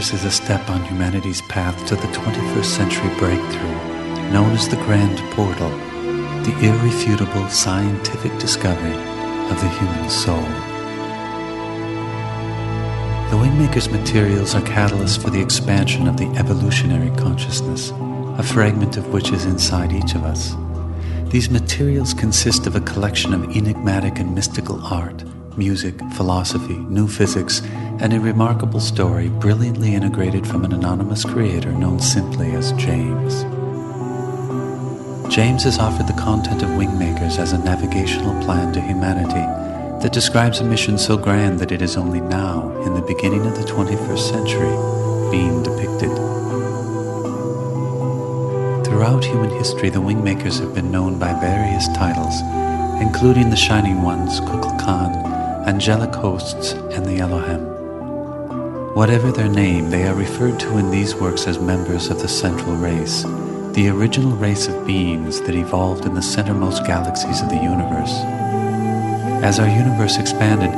Wingmakers is a step on humanity's path to the 21st century breakthrough, known as the Grand Portal, the irrefutable scientific discovery of the human soul. The Wingmakers materials are catalysts for the expansion of the evolutionary consciousness, a fragment of which is inside each of us. These materials consist of a collection of enigmatic and mystical art, music, philosophy, new physics, and a remarkable story brilliantly integrated from an anonymous creator known simply as James. James has offered the content of Wingmakers as a navigational plan to humanity that describes a mission so grand that it is only now, in the beginning of the 21st century, being depicted. Throughout human history, the Wingmakers have been known by various titles, including the Shining Ones, Kukulkan, Angelic Hosts, and the Elohim. Whatever their name, they are referred to in these works as members of the Central Race, the original race of beings that evolved in the centermost galaxies of the universe. As our universe expanded,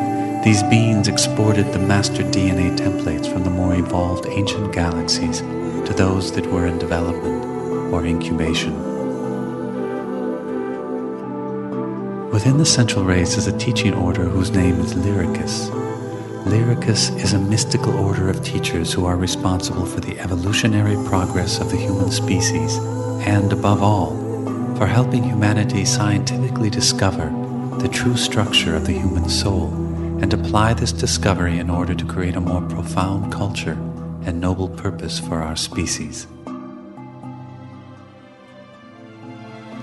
these beings exported the master DNA templates from the more evolved ancient galaxies to those that were in development or incubation. Within the Central Race is a teaching order whose name is Lyricus. Lyricus is a mystical order of teachers who are responsible for the evolutionary progress of the human species and, above all, for helping humanity scientifically discover the true structure of the human soul and apply this discovery in order to create a more profound culture and noble purpose for our species.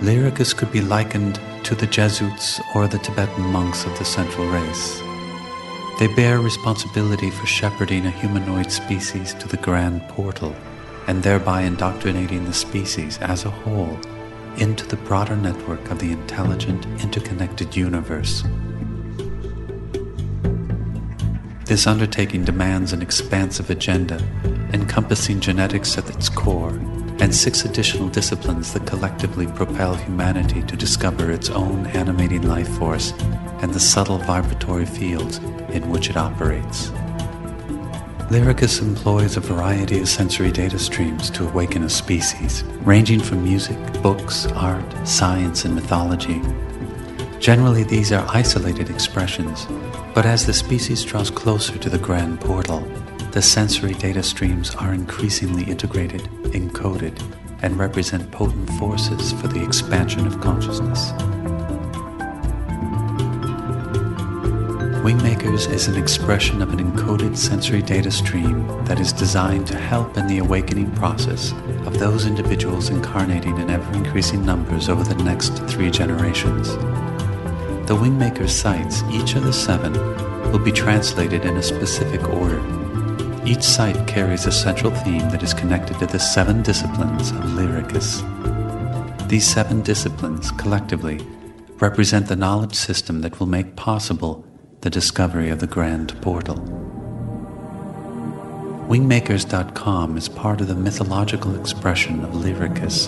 Lyricus could be likened to the Jesuits or the Tibetan monks of the Central Race. They bear responsibility for shepherding a humanoid species to the Grand Portal and thereby indoctrinating the species as a whole into the broader network of the intelligent, interconnected universe. This undertaking demands an expansive agenda, encompassing genetics at its core, and 6 additional disciplines that collectively propel humanity to discover its own animating life force and the subtle vibratory fields in which it operates. Lyricus employs a variety of sensory data streams to awaken a species, ranging from music, books, art, science, and mythology. Generally, these are isolated expressions, but as the species draws closer to the Grand Portal, the sensory data streams are increasingly integrated, encoded, and represent potent forces for the expansion of consciousness. Wingmakers is an expression of an encoded sensory data stream that is designed to help in the awakening process of those individuals incarnating in ever-increasing numbers over the next 3 generations. The Wingmakers sites, each of the 7, will be translated in a specific order. Each site carries a central theme that is connected to the 7 disciplines of Lyricus. These 7 disciplines, collectively, represent the knowledge system that will make possible the discovery of the Grand Portal. Wingmakers.com is part of the mythological expression of Lyricus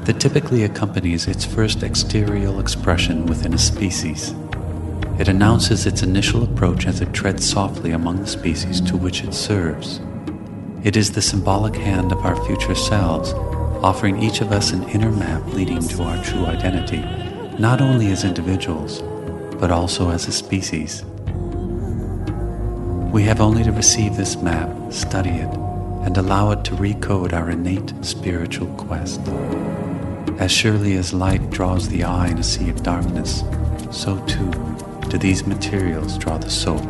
that typically accompanies its first exterior expression within a species. It announces its initial approach as it treads softly among the species to which it serves. It is the symbolic hand of our future selves, offering each of us an inner map leading to our true identity, not only as individuals, but also as a species. We have only to receive this map, study it, and allow it to recode our innate spiritual quest. As surely as light draws the eye in a sea of darkness, so too do these materials draw the soul.